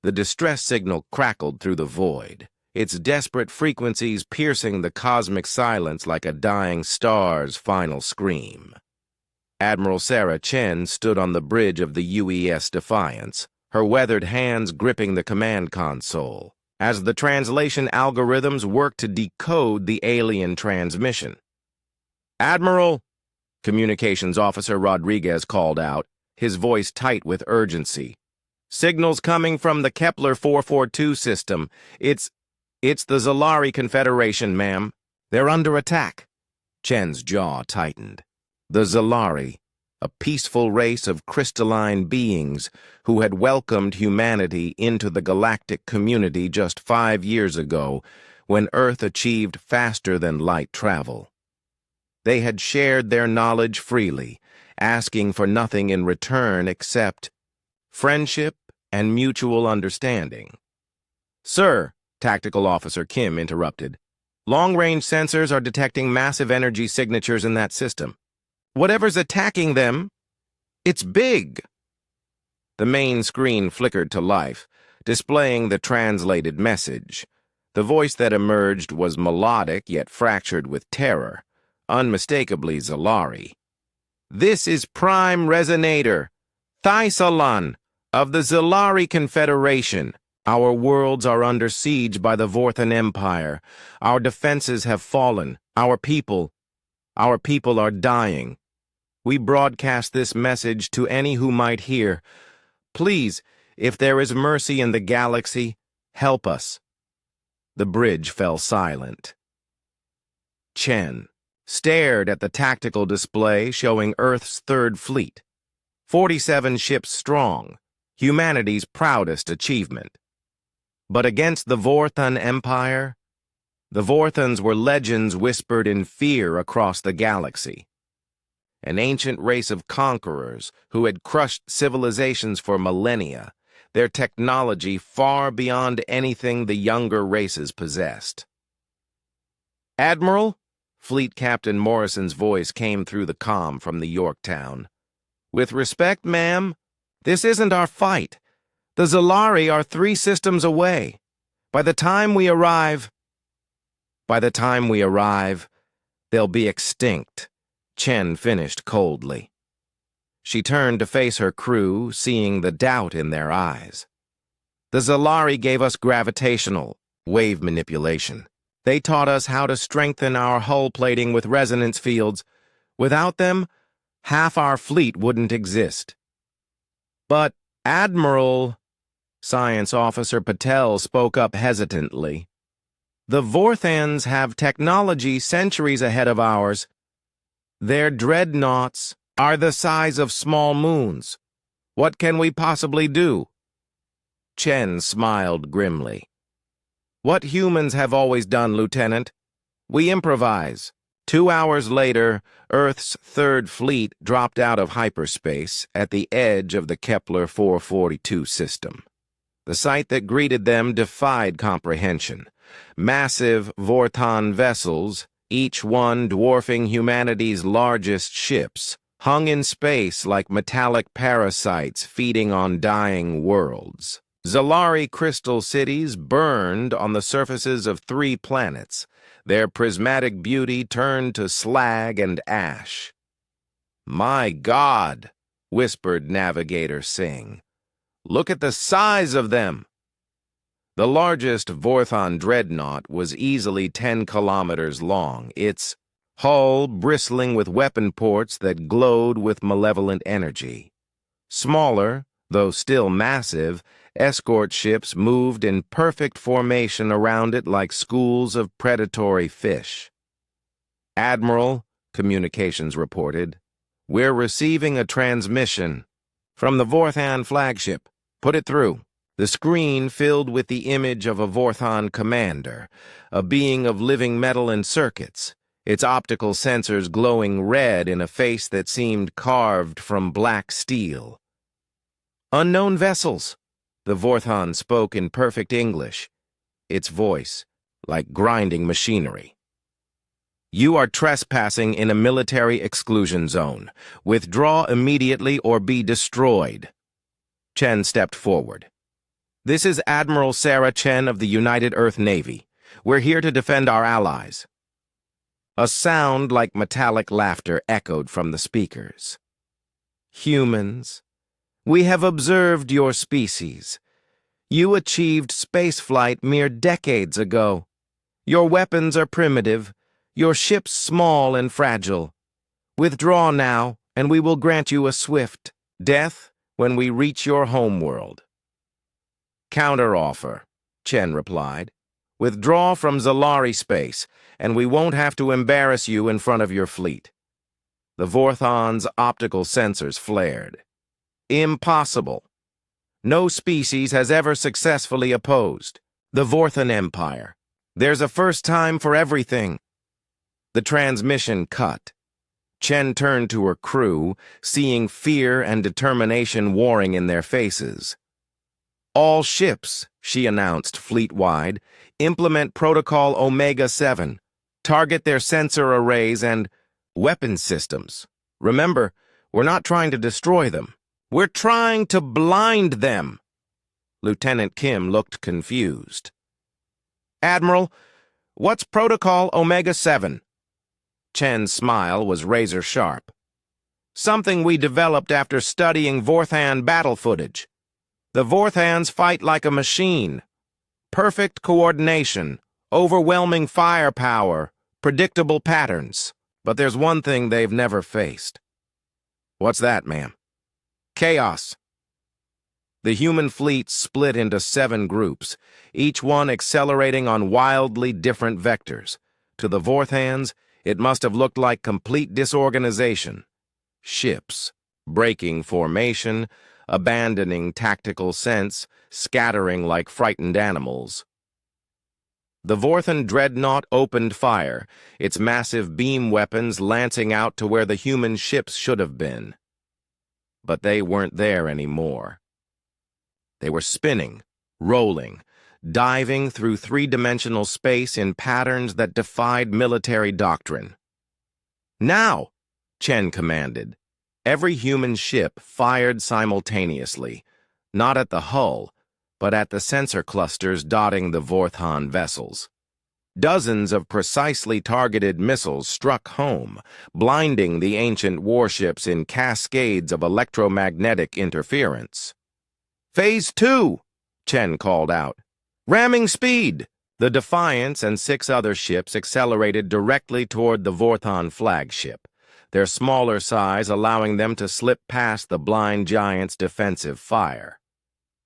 The distress signal crackled through the void, its desperate frequencies piercing the cosmic silence like a dying star's final scream. Admiral Sarah Chen stood on the bridge of the UES Defiance, her weathered hands gripping the command console, as the translation algorithms worked to decode the alien transmission. "Admiral," Communications Officer Rodriguez called out, his voice tight with urgency. "Signals coming from the Kepler 442 system. It's the Zalari Confederation, ma'am. They're under attack." Chen's jaw tightened. The Zalari, a peaceful race of crystalline beings who had welcomed humanity into the galactic community just 5 years ago, when Earth achieved faster-than-light travel. They had shared their knowledge freely, asking for nothing in return except friendship and mutual understanding. "Sir," Tactical Officer Kim interrupted, "long-range sensors are detecting massive energy signatures in that system. Whatever's attacking them, it's big." The main screen flickered to life, displaying the translated message. The voice that emerged was melodic yet fractured with terror, unmistakably Zalari. "This is Prime Resonator, Thaisalan, of the Zalari Confederation. Our worlds are under siege by the Vorthan Empire. Our defenses have fallen. Our people are dying. We broadcast this message to any who might hear. Please, if there is mercy in the galaxy, help us." The bridge fell silent. Chen stared at the tactical display showing Earth's Third Fleet, 47 ships strong, humanity's proudest achievement. But against the Vorthan Empire, the Vorthans were legends whispered in fear across the galaxy. An ancient race of conquerors who had crushed civilizations for millennia, their technology far beyond anything the younger races possessed. "Admiral," Fleet Captain Morrison's voice came through the comm from the Yorktown. "With respect, ma'am, this isn't our fight. The Zalari are 3 systems away. By the time we arrive, they'll be extinct," Chen finished coldly. She turned to face her crew, seeing the doubt in their eyes. "The Zalari gave us gravitational wave manipulation. They taught us how to strengthen our hull plating with resonance fields. Without them, half our fleet wouldn't exist." "But, Admiral," Science Officer Patel spoke up hesitantly, "the Vorthans have technology centuries ahead of ours. Their dreadnoughts are the size of small moons. What can we possibly do?" Chen smiled grimly. "What humans have always done, Lieutenant. We improvise." 2 hours later, Earth's Third Fleet dropped out of hyperspace at the edge of the Kepler 442 system. The sight that greeted them defied comprehension. Massive Vorthan vessels, each one dwarfing humanity's largest ships, hung in space like metallic parasites feeding on dying worlds. Zalari crystal cities burned on the surfaces of 3 planets, their prismatic beauty turned to slag and ash. "My God," whispered Navigator Singh. "Look at the size of them." The largest Vorthan dreadnought was easily 10 kilometers long, its hull bristling with weapon ports that glowed with malevolent energy. Smaller, though still massive, escort ships moved in perfect formation around it like schools of predatory fish. "Admiral," communications reported, "we're receiving a transmission from the Vorthan flagship. Put it through." The screen filled with the image of a Vorthan commander, a being of living metal and circuits, its optical sensors glowing red in a face that seemed carved from black steel. "Unknown vessels," the Vorthan spoke in perfect English, its voice like grinding machinery. "You are trespassing in a military exclusion zone. Withdraw immediately or be destroyed." Chen stepped forward. This is Admiral Sarah Chen of the United Earth Navy. We're here to defend our allies." A sound like metallic laughter echoed from the speakers. "Humans, we have observed your species. You achieved spaceflight mere decades ago. Your weapons are primitive, your ships small and fragile. Withdraw now, and we will grant you a swift death when we reach your homeworld." "Counteroffer," Chen replied. "Withdraw from Zalari space, and we won't have to embarrass you in front of your fleet." The Vorthon's optical sensors flared. "Impossible. No species has ever successfully opposed the Vorthon Empire. There's a first time for everything." The transmission cut. Chen turned to her crew, seeing fear and determination warring in their faces. "All ships," she announced fleet-wide, "implement Protocol Omega-7. Target their sensor arrays and weapon systems. Remember, we're not trying to destroy them. We're trying to blind them." Lieutenant Kim looked confused. "Admiral, what's Protocol Omega-7? Chen's smile was razor-sharp. "Something we developed after studying Vorthan battle footage. The Vorthans fight like a machine. Perfect coordination, overwhelming firepower, predictable patterns. But there's one thing they've never faced." "What's that, ma'am?" "Chaos." The human fleet split into 7 groups, each one accelerating on wildly different vectors. To the Vorthans, it must have looked like complete disorganization. Ships, breaking formation, abandoning tactical sense, scattering like frightened animals. The Vorthon dreadnought opened fire, its massive beam weapons lancing out to where the human ships should have been. But they weren't there anymore. They were spinning, rolling, diving through 3-dimensional space in patterns that defied military doctrine. "Now!" Chen commanded. Every human ship fired simultaneously, not at the hull, but at the sensor clusters dotting the Vorthon vessels. Dozens of precisely targeted missiles struck home, blinding the ancient warships in cascades of electromagnetic interference. "Phase 2, Chen called out. "Ramming speed!" The Defiance and 6 other ships accelerated directly toward the Vorthon flagship, their smaller size allowing them to slip past the blind giant's defensive fire.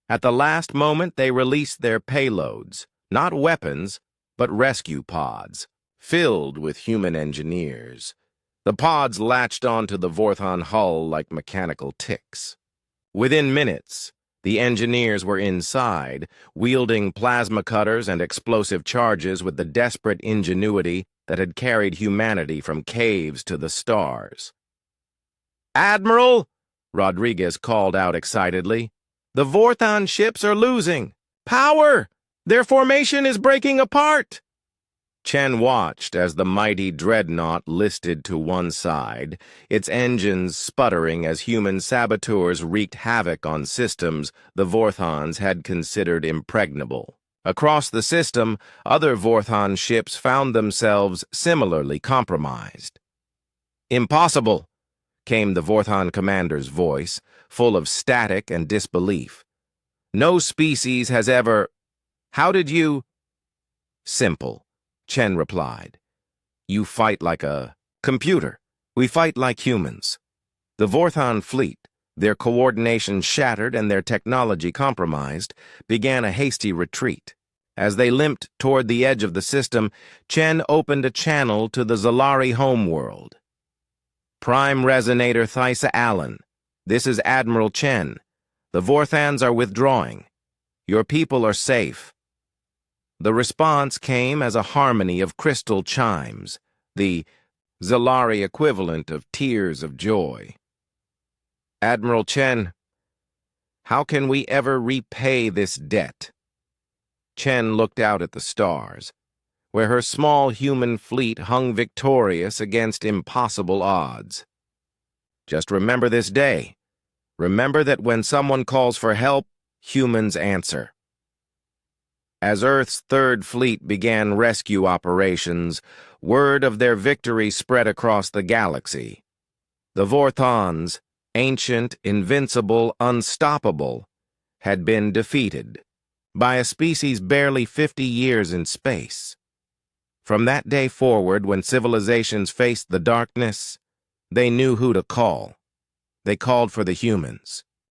At the last moment, they released their payloads, not weapons, but rescue pods, filled with human engineers. The pods latched onto the Vorthon hull like mechanical ticks. Within minutes, the engineers were inside, wielding plasma cutters and explosive charges with the desperate ingenuity that had carried humanity from caves to the stars. "Admiral!" Rodriguez called out excitedly. "The Vorthon ships are losing! Power! Their formation is breaking apart!" Chen watched as the mighty dreadnought listed to one side, its engines sputtering as human saboteurs wreaked havoc on systems the Vorthons had considered impregnable. Across the system, other Vorthon ships found themselves similarly compromised. "Impossible," came the Vorthon commander's voice, full of static and disbelief. "No species has ever—" "How did you—" "Simple," Chen replied. "You fight like a computer. We fight like humans." The Vorthon fleet, their coordination shattered and their technology compromised, began a hasty retreat. As they limped toward the edge of the system, Chen opened a channel to the Zalari homeworld. "Prime Resonator Thysa Allen, this is Admiral Chen. The Vorthans are withdrawing. Your people are safe." The response came as a harmony of crystal chimes, the Zalari equivalent of tears of joy. "Admiral Chen, how can we ever repay this debt?" Chen looked out at the stars, where her small human fleet hung victorious against impossible odds. "Just remember this day. Remember that when someone calls for help, humans answer." As Earth's Third Fleet began rescue operations, word of their victory spread across the galaxy. The Vorthons, ancient, invincible, unstoppable, had been defeated by a species barely 50 years in space. From that day forward, when civilizations faced the darkness, they knew who to call. They called for the humans.